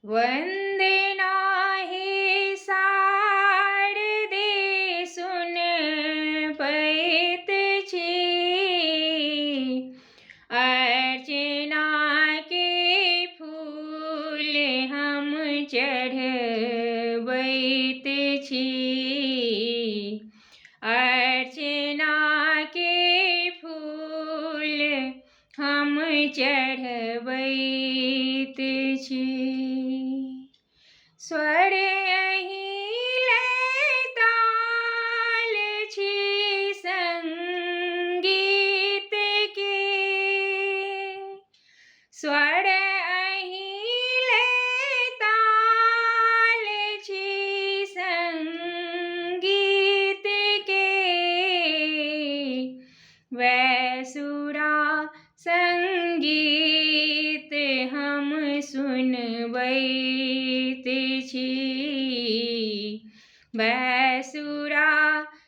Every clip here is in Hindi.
वन्दे नाहि शारदे सुन पैत छी। अर्चना के फूल हम चढ़बैत छी। अर्चना के फूल हम चढ़बैत छी। स्वर अहि लयताल छी संगीत के। स्वर अहि लयताल छी संगीत के। वैसुरा संगीत हम सुनबैत छी। वैसुरा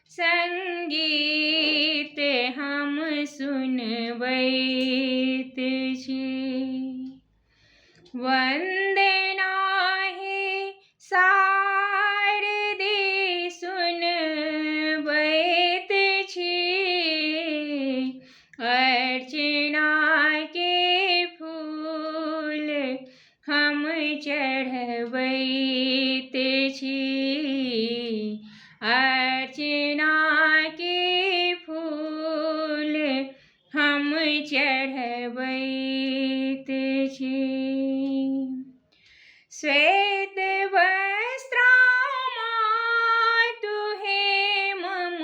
संगीत हम सुनबैत छी। वन्दे नाहि शारदे सुनबैत छी। अर्चना के फूल हम चढ़बैत छी। अर्चना के फूल हम चढ़बैत छी। श्वेत वस्त्रामातु हे ममतामयी।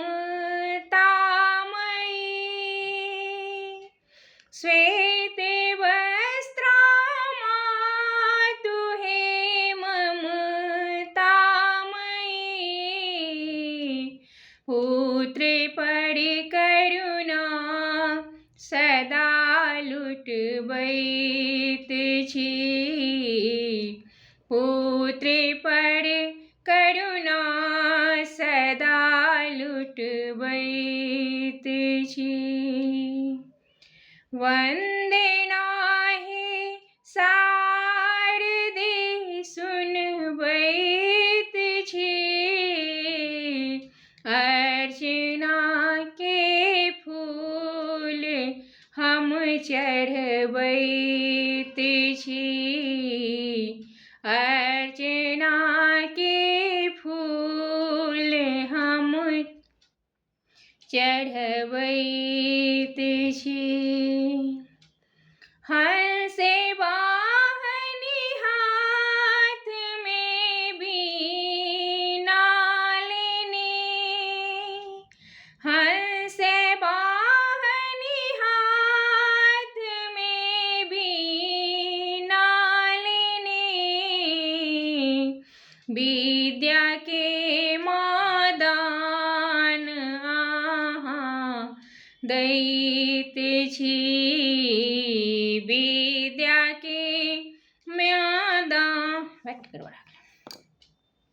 श्वेत वस्त्रामातु हे ममतामयी। पुत्र पर करुणा सदा लुटबैत छी। पुत्र पर करुणा सदा लुटबैत छी। वन्दे नाहि शारदे सुनबैत छी। अर्चना के फूल हम चढ़बैत छी। अर्चना के फूल हम चढ़बैत छी। हंस वाहनी हाथ में बीना लेने। हंस वाहनी हाथ में बीना लेने। विद्या के मादान दैत छी।